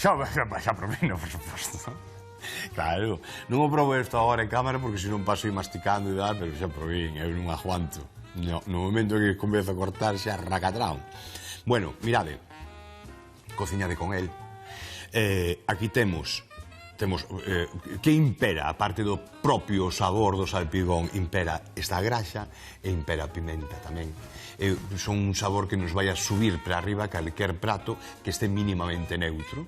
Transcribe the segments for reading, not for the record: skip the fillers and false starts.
Xa provino, por suposto. Claro, non o probo isto agora en cámara porque se non paso aí masticando e tal, pero xa provín, eu non aguanto. No momento que comezo a cortar xa racatrao. Bueno, mirade, cociñade con el. Aquí temos que impera, aparte do propio sabor do salpigón, impera esta graxa e impera a pimenta tamén. Son un sabor que nos vai a subir para arriba calquer prato que este mínimamente neutro.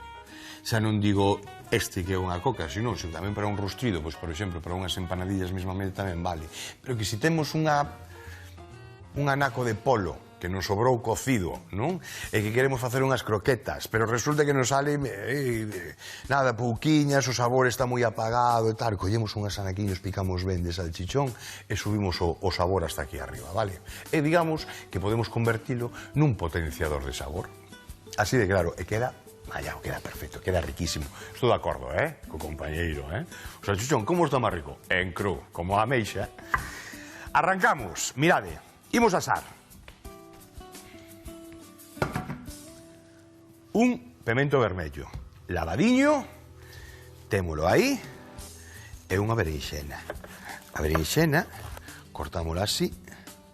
Xa non digo este que é unha coca, senón tamén para un rostrido, pois, por exemplo, para unhas empanadillas mesmamente tamén vale. Pero que se temos un anaco de polo que nos sobrou cocido, non? E que queremos facer unhas croquetas, pero resulta que nos sale nada, pouquiñas, o sabor está moi apagado e tal, collemos unhas anaquiños, picamos ben de salchichón e subimos o sabor hasta aquí arriba, vale? E digamos que podemos convertilo nun potenciador de sabor. Así de claro, e queda queda perfecto, queda riquísimo. Estou de acordo, co compañeiro, O salchichón, como está máis rico? En cru, como a ameixa. Arrancamos, mirade, imos asar un pemento vermello lavadiño, témolo aí, e unha berenxena. A berenxena cortámola así,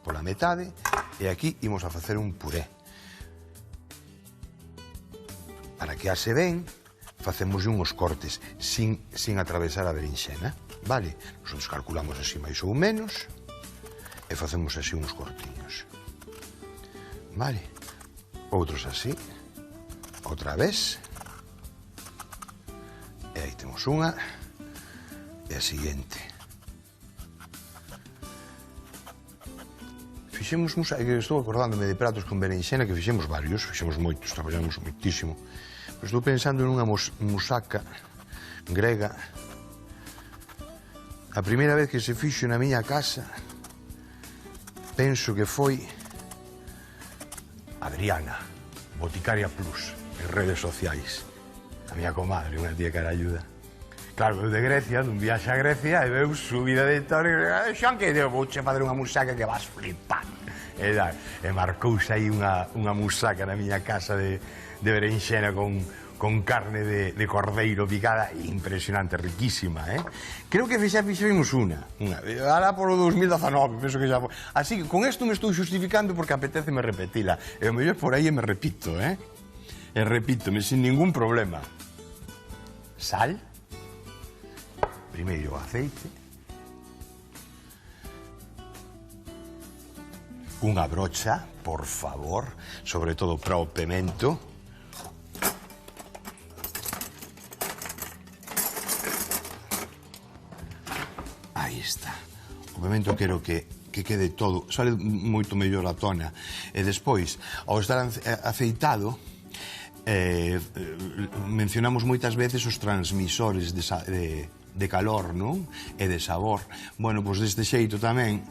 pola metade, e aquí imos a facer un puré. Para que ase ben, facemos uns cortes sin atravesar a berenxena, vale? Nosotros calculamos así máis ou menos e facemos así uns cortiños, vale? Outros así, outra vez, e aí temos unha e a seguinte. Fixemos, estou acordándome de pratos con berenxena que fixemos varios, fixemos moitos, traballamos moitísimo. Estou pensando nunha musaca grega. A primeira vez que se fixo na miña casa, penso que foi Adriana, Boticaria Plus, en redes sociais. A miña comadre, unha tía caralluda. Claro, eu de Grecia, dun viaxe a Grecia, e veu subida de tono, e xan que vouche fazer unha musaca que vas flipar. E marcouse aí unha musaca na miña casa de berenxena con carne de cordeiro picada, impresionante, riquísima, Creo que xa fixemos unha, ahora por o 2019, penso que xa foi. Así que con isto me estou justificando porque apeteceme repetila, e o mellor por aí me repito, E repítome sin ningún problema. Sal, primeiro o aceite, unha brocha, por favor, sobre todo para o pemento. Aí está. O pemento quero que quede todo, sale moito mellor a tona. E despois, ao estar aceitado, mencionamos moitas veces os transmisores de calor, non? E de sabor. Bueno, pois deste xeito tamén,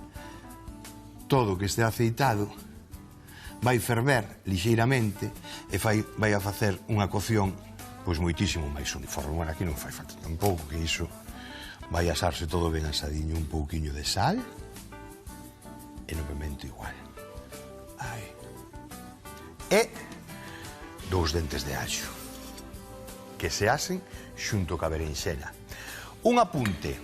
todo que este aceitado vai ferver lixeiramente e vai a facer unha cocción pois moitísimo máis uniforme. Bueno, aquí non fai falta tampouco que iso vai asarse todo ben asadiño, un pouquiño de sal e no pemento igual. Aí. E 2 dentes de allo que se asen xunto ca berenxena. Un apunte: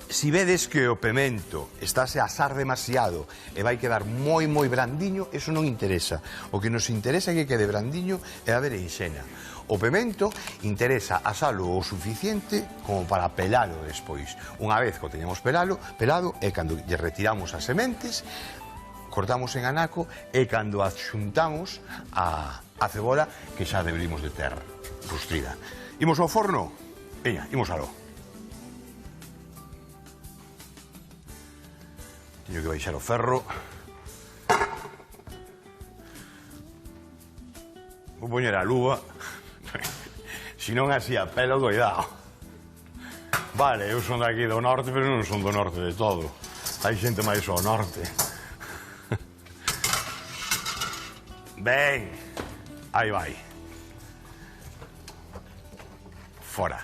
si vedes que o pemento estáse a asar demasiado e vai quedar moi brandiño, eso non interesa. O que nos interesa é que quede brandiño é a berenxena. O pemento interesa asalo o suficiente como para pelalo despois. Unha vez que o teñamos pelado, é cando lle retiramos as sementes, cortamos en anaco e cando adxuntamos a cebola que xa deberíamos de ter rustrida. Imos ao forno? Veña, imos aló. Teño que baixar o ferro. Vou poñer a luva. Si non así a pelo, cuidado. Vale, eu son daqui do norte, pero non son do norte de todo. Hai xente máis ao norte. Ben, aí vai. Fora.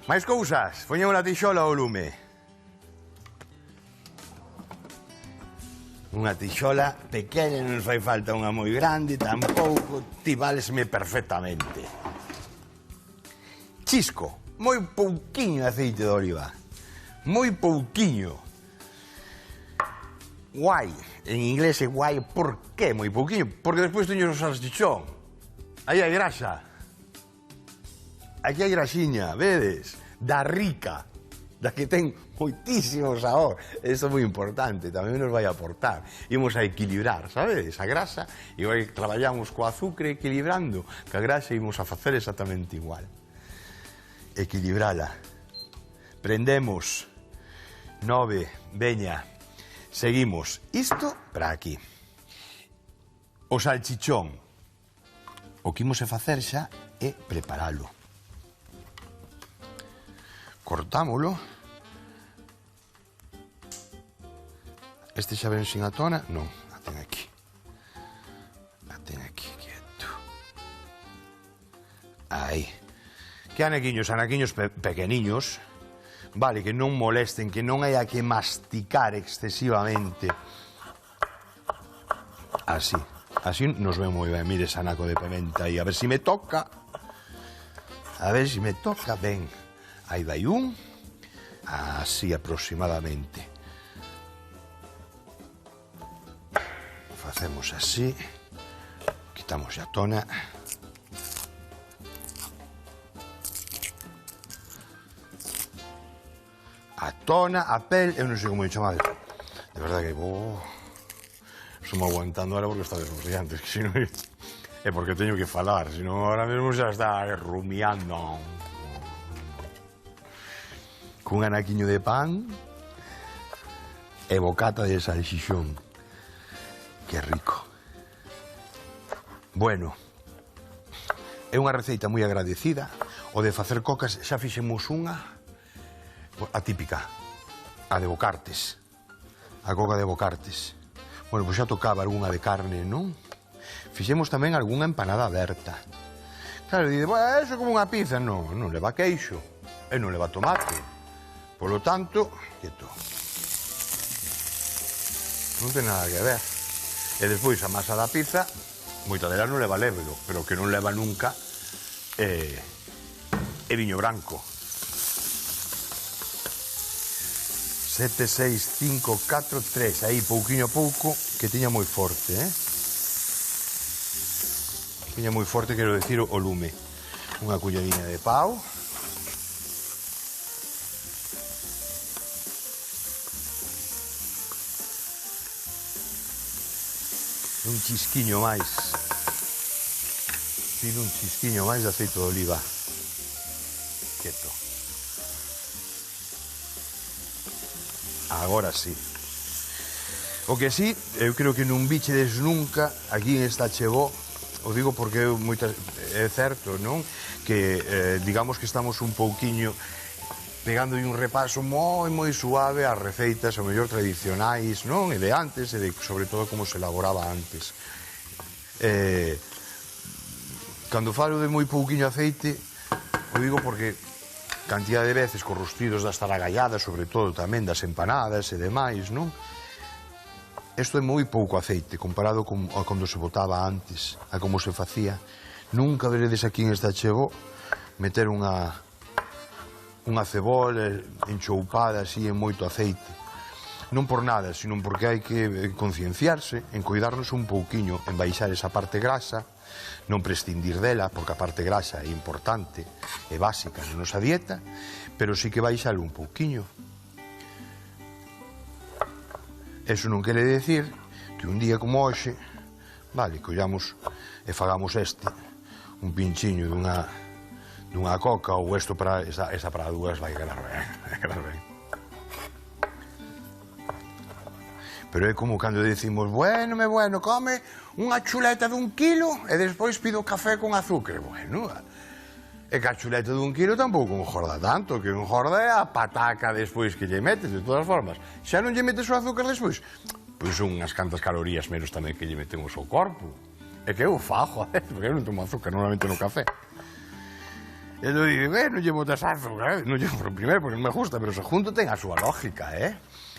Máis cousas? Poñemos a tixola ao lume. Unha tixola pequena, non fai falta unha moi grande, tampouco, ti valesme perfectamente. Chisco, moi pouquiño aceite de oliva, moi pouquiño. Guai, en inglés é guai, por que moi pouquiño? Porque despois teño o salchichón, aí hai grasa. Aquí hai graxiña, vedes? Da rica, da que ten moitísimo sabor. Isto é moi importante, tamén nos vai aportar. Imos a equilibrar, sabedes? A grasa, e hoy traballamos co azúcar equilibrando, que a grasa imos a facer exactamente igual. Equilibrala. Prendemos. 9, veña. Seguimos. Isto para aquí. O salchichón. O que imos a facer xa é preparalo. Cortámolo. Este xa ven sin a tona? Non, a ten aquí. A ten aquí, quieto. Aí. Que anaquiños pequeniños, vale, que non molesten, que non haya que masticar excesivamente. Así. Así nos ven moi ben. Mire ese anaco de pimenta aí. A ver si me toca. A ver si me toca. Ben. Aí vai un, así aproximadamente. Facemos así, quitamos a tona. A tona, a pel, eu non sei como chamar. De verdade que estou aguantando ahora porque está desborriante, que senón é porque teño que falar, senón ahora mesmo xa está rumiando. Cun anaquiño de pan e bocata de salchichón. Que rico. Bueno, é unha receita moi agradecida. O de facer cocas xa fixemos unha atípica, a de Bocartes, a coca de Bocartes. Bueno, pois xa tocaba algunha de carne, non? Fixemos tamén algunha empanada aberta. Claro, dice, bueno, eso é como unha pizza. Non, non leva queixo e non leva tomate. Polo tanto, quieto, non ten nada que ver. E despois a masa da pizza, moita delas non leva lévelo, pero que non leva nunca é viño branco. 7, 6, 5, 4, 3, aí pouquiño a pouco, que tiña moi forte, Tiña moi forte, quero decir, o lume. Unha culleriña de pau. Un chisquiño máis. Tiro un chisquiño máis de aceite de oliva. Quieto. Agora sí. O que sí, eu creo que non bichedes nunca aquí en esta chegó, o digo porque é certo, non? Que digamos que estamos un pouquiño pegando un repaso moi suave ás receitas, o mellor tradicionais, non? E de antes, e de, sobre todo, como se elaboraba antes. Cando falo de moi pouquiño aceite, o digo porque cantidad de veces cos rustidos das taragalladas, sobre todo tamén das empanadas e demais, non? Isto é moi pouco aceite, comparado a cando se botaba antes, a como se facía. Nunca veredes aquí en esta chegó meter unha cebola enchoupada así en moito aceite. Non por nada, sino porque hai que concienciarse en cuidarnos un pouquiño, en baixar esa parte grasa, non prescindir dela, porque a parte grasa é importante, é básica na nosa dieta, pero sí que baixalo un pouquiño. Eso non quere decir que un día como hoxe, vale, collamos e fagamos un pinchiño dunha coca ou isto para esa para dúas vai quedar ben. Pero é como cando decimos, bueno, come unha chuleta d'1 kilo e despois pido café con azúcar. Bueno, e que a chuleta d'1 kilo tampouco engorda tanto, que engorda é a pataca despois que lle metes, de todas formas. Xa non lle metes o azúcar despois, pois son unhas cantas calorías menos tamén que lle metemos ao corpo. É que eu fajo, porque eu non tomo azúcar normalmente no café. E eu digo, non lle botas azúcar, non lle, primeiro porque non me gusta, pero segundo ten a súa lógica,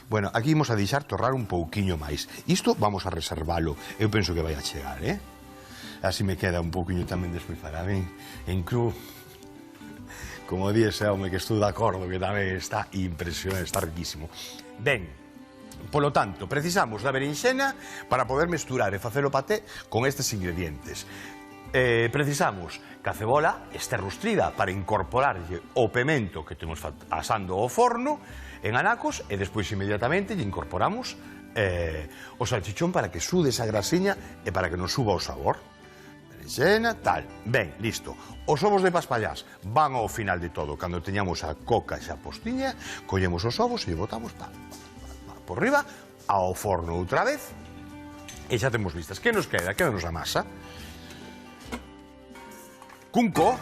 Bueno, aquí imos a deixar torrar un pouquiño máis. Isto vamos a reservalo. Eu penso que vai a chegar, Así me queda un pouquiño tamén despois para min. En cru, como di ese home que estou de acordo, que tamén está impresionante, está riquísimo. Ben, polo tanto, precisamos da berenxena para poder mesturar e facer o paté con estes ingredientes. Precisamos que a cebola este rustrida para incorporarlle o pemento que temos asando ao forno en anacos e despois inmediatamente lle incorporamos o salchichón para que sude esa grasiña e para que nos suba o sabor. Berenxena, tal. Ben, listo. Os ovos de paspallás van ao final de todo. Cando teñamos a coca xa postiña, collemos os ovos e botamos por riba ao forno outra vez e xa temos listas. Que nos queda? Quédanos a masa. Cunco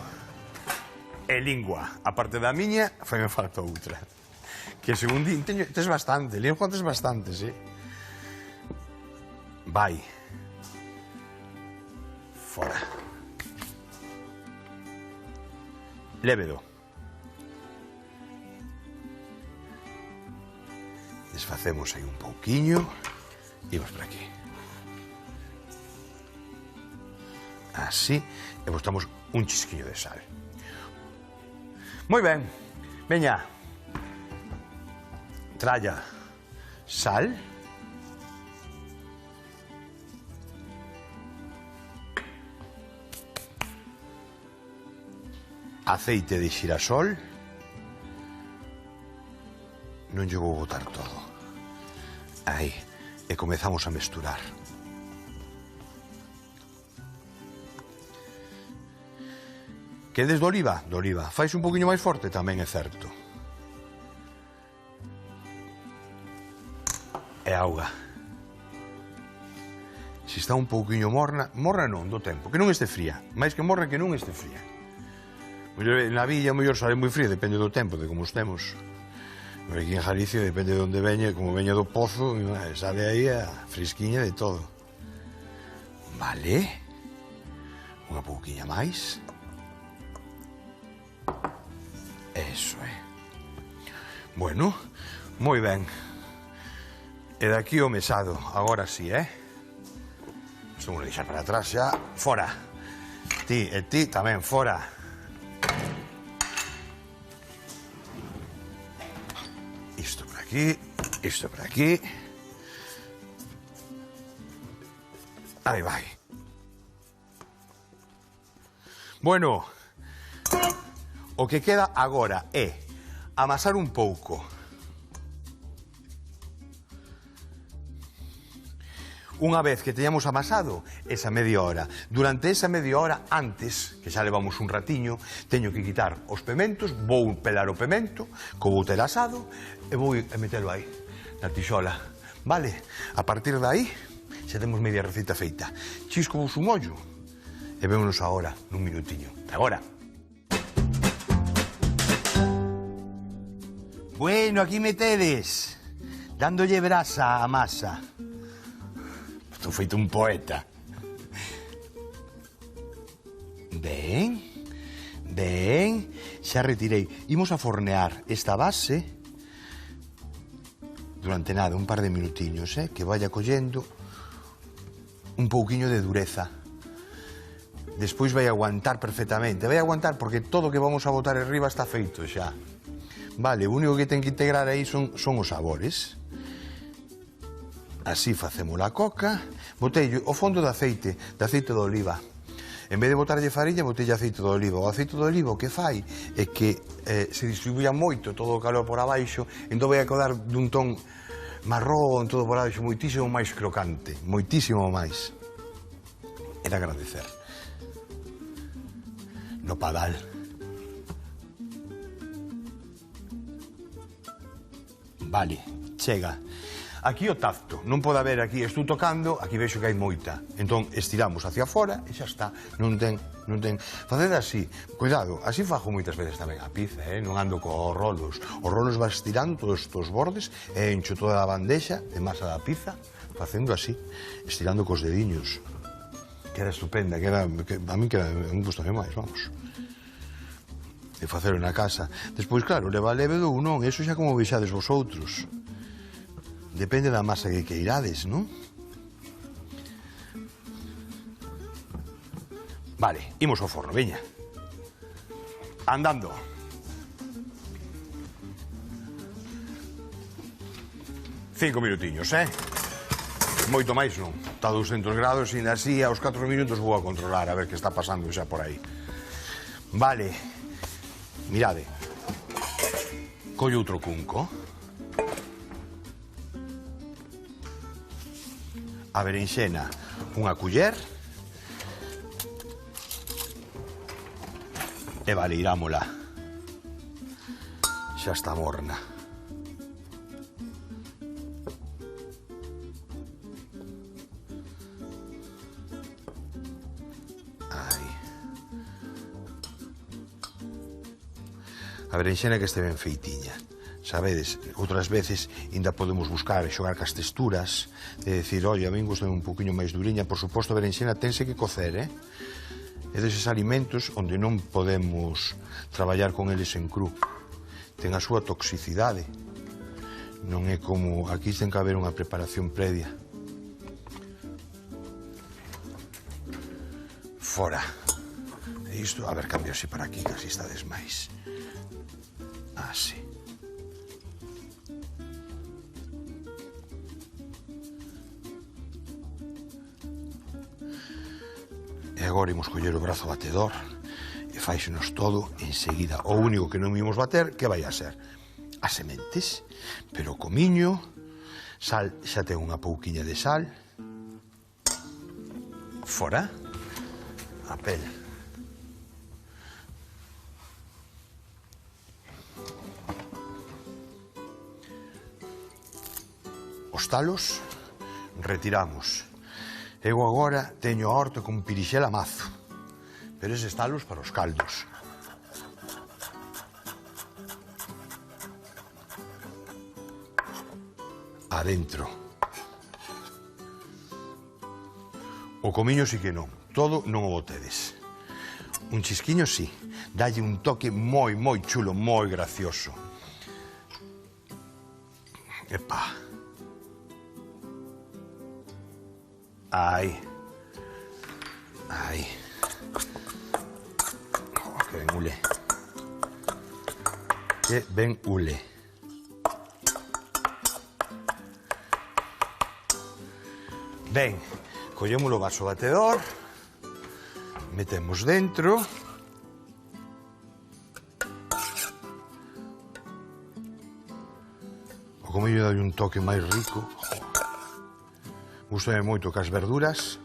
e lingua. A parte da miña, foi me falta outra. Que según din, tes bastante, lingua tes bastante, sí. Vai. Fora. Lévedo. Desfacemos aí un pouquiño. Imos por aquí. Así. E botamos un chisquiño de sal. Moi ben. Veña. Tralla sal. Aceite de xirasol. Non lle vou botar todo. Aí. E comezamos a mesturar. Quedes de oliva? De oliva. Fais un poquinho máis forte? Tamén é certo. E auga. Se está un pouquinho morna, morna non, do tempo, que non este fría. Mais que morna que non este fría. Na villa, mellor sale moi fría, depende do tempo, de como estemos. Pero aquí en Galicia, depende de onde veña, como veña do pozo, sale aí a fresquiña de todo. Vale. Unha pouquiña máis. Eso é. Bueno, moi ben. E daqui o mesado, agora sí, Isto vou deixar para atrás xa. Fora. Ti e ti tamén, fora. Isto por aquí, isto por aquí. Aí vai. Bueno, o que queda agora é amasar un pouco. Unha vez que teñamos amasado esa media hora, durante esa media hora antes, que xa levamos un ratiño, teño que quitar os pementos, vou pelar o pemento, co vou ter asado, e vou metelo aí, na tixola. Vale? A partir de aí, xa temos media receta feita. Chisco vos un ollo, e vémonos agora, nun minutiño. Agora. Bueno, aquí me tedes, dándolle brasa a masa. Estou feito un poeta. Ben, ben, xa retirei. Imos a fornear esta base durante nada, un par de minutiños, que vaya collendo un pouquiño de dureza. Despois vai aguantar perfectamente. Vai aguantar porque todo o que vamos a botar arriba está feito xa. Vale, o único que ten que integrar aí son os sabores. Así facemos a coca. Botei o fondo de aceite de oliva. En vez de botarlle farina, botei aceite de oliva. O aceite de oliva o que fai é que se distribuía moito todo o calor por abaixo, entón vai a quedar dun ton marrón, todo por abaixo, moitísimo máis crocante, moitísimo máis. É de agradecer. No padal. Vale, chega. Aquí o tacto, non pode haber aquí, estou tocando, aquí vexo que hai moita. Entón, estiramos hacia fora e xa está. Non ten. Faced así, cuidado, así fajo moitas veces tamén a pizza, non ando co rolos. Os rolos vas estirando todos estos bordes e encho toda a bandexa de masa da pizza, facendo así, estirando cos dediños. Queda estupenda, a min queda un gusto máis, vamos. De facelo na casa. Despois, claro, leva lévedo ou non, eso xa como vexades vosotros. Depende da masa que queirades, non? Vale, imos ao forno, veña. Andando. Cinco minutiños, Moito máis non. Está a 200 grados e así aos 4 minutos vou a controlar a ver que está pasando xa por aí. Vale. Mirade. Collo outro cunco. A berenxena, unha culler. E vale, irámola. Xa está morna. A berenxena que este ben feitiña. Sabedes, outras veces ainda podemos buscar e xogar cas texturas, de decir, oi, a min gusta un poquinho máis duriña, por suposto a berenxena tense que cocer, É deses alimentos onde non podemos traballar con eles en cru. Ten a súa toxicidade. Non é como, aquí ten que haber unha preparación previa. Fora. E isto, a ver, cambio así para aquí, que así estades máis. Así. E agora imos coller o brazo batedor e faixenos todo enseguida. O único que non imos bater, que vai a ser? As sementes, pero o comiño, sal, xa ten unha pouquiña de sal. Fora. A pel. Os talos retiramos. Eu agora teño a horta con pirixela mazo, pero eses talos para os caldos. Adentro. O comiño sí que non, todo non o botedes. Un chisquiño sí, dalle un toque moi, moi chulo, moi gracioso. Epa. Aí. Aí. Oh, que ben ule. Que ben ule. Ben, collemos o vaso batedor, metemos dentro. O comiño dá un toque máis rico. Gústame moito que as verduras,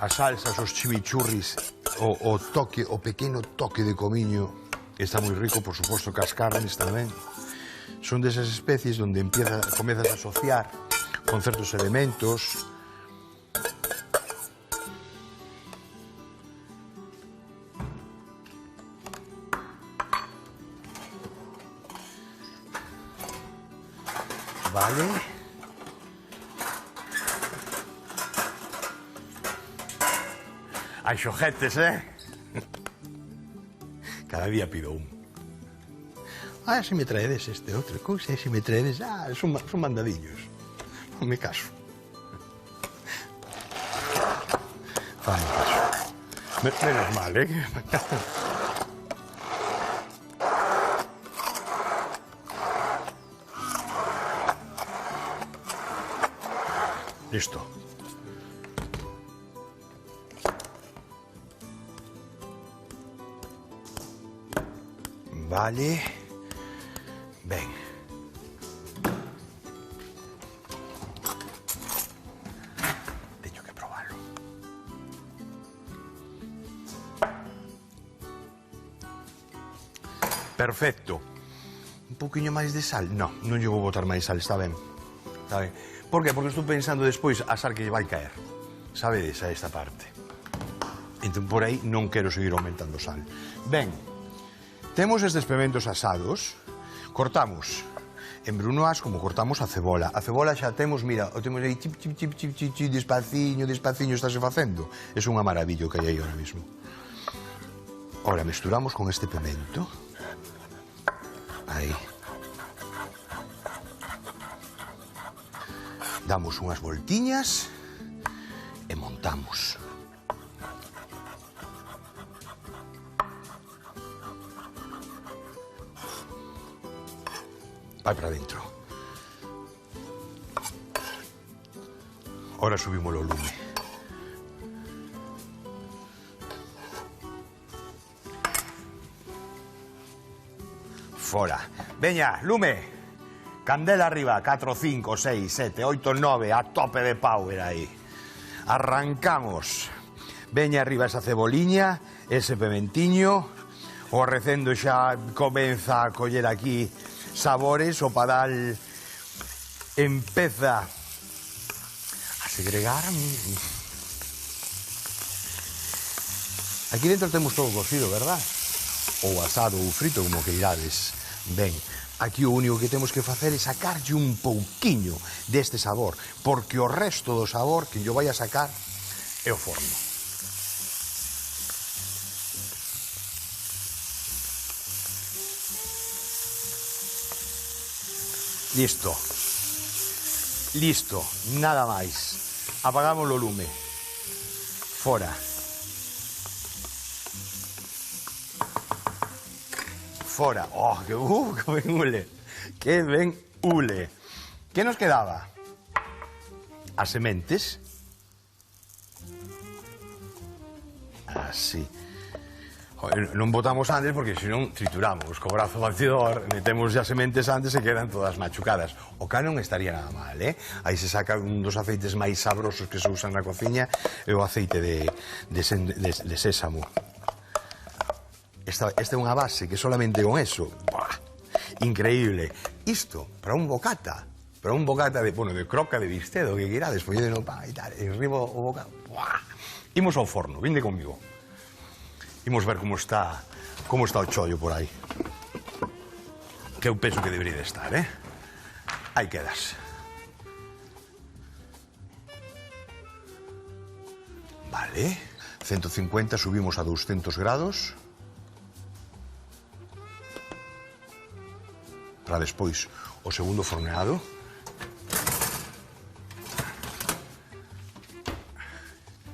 as salsas, os chimichurris, o toque, o pequeno toque de comiño, está moi rico, por suposto, que as carnes tamén. Son desas especies onde comezas a asociar con certos elementos. Vale. Hai xoguetes, Cada día pido un. Se me traedes este outro cousa, se me traedes... son mandadiños. Non me caso. Fan caso. Menos mal, Listo. Vale. Ben. Teño que probarlo. Perfecto. Un poquinho máis de sal? Non lle vou botar máis sal, está ben. Está ben. Por que? Porque estou pensando despois a sal que lle vai caer. Sabedes, a esta parte. Entón, por aí non quero seguir aumentando sal. Ben. Temos estes pementos asados, cortamos en brunoas como cortamos a cebola. A cebola xa temos, mira, o temos aí chip, despaciño, estáse facendo. É unha maravilla o que hai aí ahora mismo. Ora, mesturamos con este pemento. Aí. Damos unhas voltiñas e montamos. Vai para dentro. Ahora subimos o lume. Fora. Veña, lume. Candela arriba, 4, 5, 6, 7, 8, 9, a tope de power aí. Arrancamos. Veña arriba esa ceboliña, ese pimentiño. O recendo xa comeza a coller aquí sabores, o padal empeza a segregar. Aquí dentro temos todo cocido, verdad? Ou asado ou frito, como que irades. Ben, aquí o único que temos que facer é sacarlle un pouquiño deste sabor, porque o resto do sabor que yo vai a sacar é o forno. Listo. Listo, nada máis. Apagamos o lume. Fora. Fora. Oh, que ben ule. Que ben ule. Que nos quedaba? As sementes. Así. Non botamos antes porque senón trituramos. Co brazo batidor metemos as sementes antes e quedan todas machucadas. O cal non estaría nada mal, eh? Aí se saca un dos aceites máis sabrosos que se usan na cociña é o aceite de sésamo. Esta é unha base que solamente con eso, ¡buah!, increíble. Isto, para un bocata de, bueno, de croca de bistedo, que quirades, poñede no pan e tal, e ribo o bocata, ¡buah! Imos ao forno, vinde comigo. Imos ver como está o chollo por aí. Que eu penso que debería de estar, eh? Aí quedas. Vale, 150, subimos a 200 grados. Para despois o segundo forneado.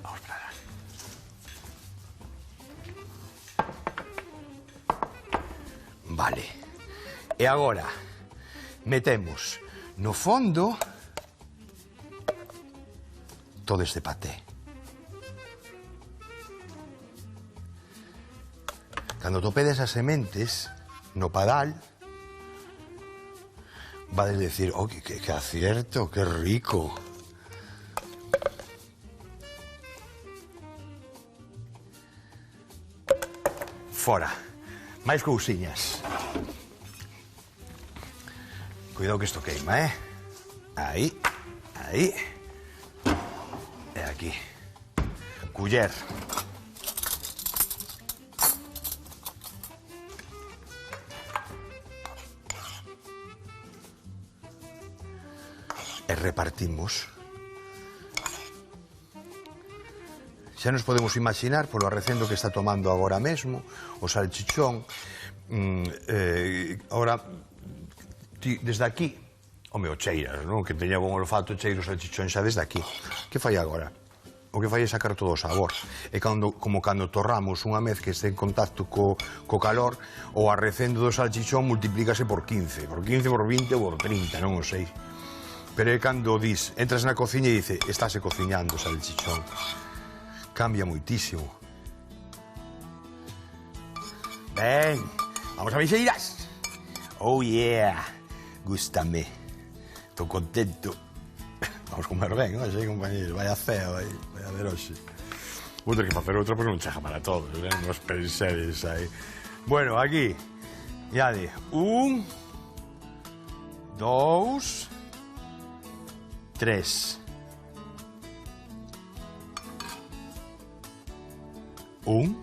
Vamos para lá. Vale. E agora metemos no fondo todo este paté. Cando topedes as sementes no padal, va a decir, oh, que acierto, que rico. Fora. Máis cousiñas. Cuidado que isto queima, eh? Aí, aí. E aquí. Culler. E repartimos. Xa nos podemos imaginar polo arrecendo que está tomando agora mesmo o salchichón. Ahora, desde aquí, home, o cheiras, non? Que teña bon olfato, cheiro o salchichón xa desde aquí. Que fai agora? O que fai é sacar todo o sabor. E como cando torramos unha mez que este en contacto co calor, o arrecendo do salchichón multiplícase por 15, por 20 ou por 30, non o sei. Pero é cando dis, entras na cociña e dice, estáse cociñando o salchichón. Cambia moitísimo. Ben, vamos a Vixeiras. Oh yeah, gústame. Estou contento. Vamos comer ben, non sei, compañeros? Vaya feo, vai a ver hoxe. Vou ter que facer outra, porque non chega para todos, eh? Nos pensedes aí. Bueno, aquí, ya de 1, 2, 3. 1,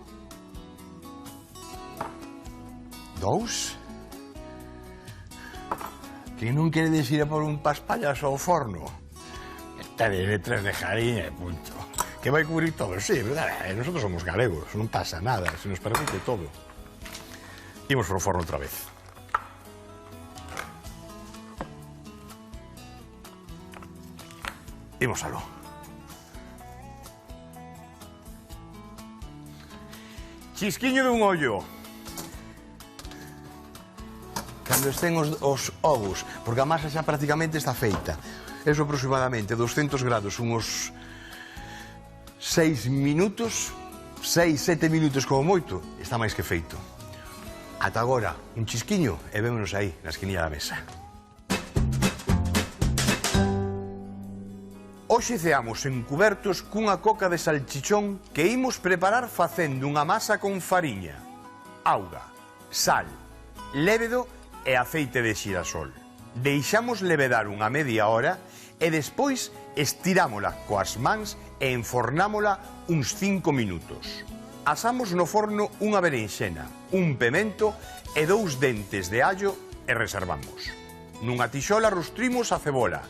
2. Que non queredes ir a por un paspallas ao forno? Tedes 3 de jariña e punto. Que vai cubrir todo, sí, verdad? Nosotros somos galegos, non pasa nada, se nos permite todo. Imos pro forno outra vez. Imos aló. Chisquiño dun ollo. Cando estén os ovos, porque a masa xa prácticamente está feita. Eso aproximadamente 200 grados, uns 6 minutos, 6-7 minutos como moito, está máis que feito. Ata agora, un chisquiño e vémonos aí, na esquinilla da mesa. Hoxe ceamos encubertos cunha coca de salchichón que imos preparar facendo unha masa con fariña, auga, sal, lévedo e aceite de xirasol. Deixamos levedar unha media hora e despois estirámola coas mans e enfornámola uns 5 minutos. Asamos no forno unha berenxena, un pemento e 2 dentes de allo e reservamos. Nunha tixola rostrimos a cebola,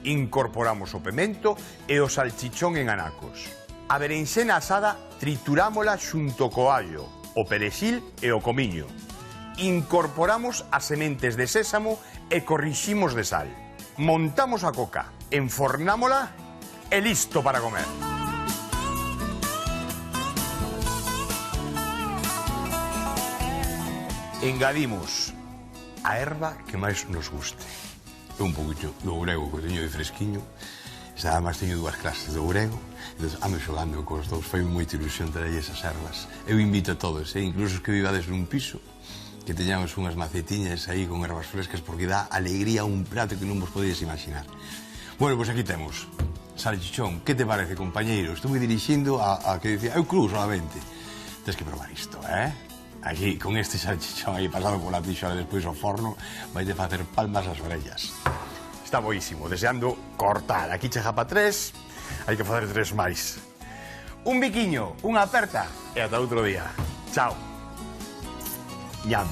incorporamos o pemento e o salchichón en anacos. A berenxena asada triturámola xunto co allo, o perexil e o comiño. Incorporamos as sementes de sésamo e corriximos de sal. Montamos a coca, enfornámola e listo para comer. Engadimos a erva que máis nos guste. Un poquito do ourego que teño de fresquiño. Además teño 2 clases de ourego. Entón, ando xogando cos dous. Foi moita ilusión traer esas ervas. Eu invito a todos, incluso os que vivades nun piso, que teñamos unhas macetiñas aí con ervas frescas, porque dá alegría a un prato que non vos podedes imaginar. Bueno, pois aquí temos salchichón. Que te parece, compañeiro? Estuve dirixindo a que dicía, eu cru solamente. Tens que probar isto, Aquí, con este salchichón aí pasado pola tixola e despois ao forno, vai de facer palmas as orellas. Está boísimo, deseando cortar. Aquí chega para 3, hai que facer 3 máis. Un biquiño, unha aperta e ata outro día. Chao. Ñam.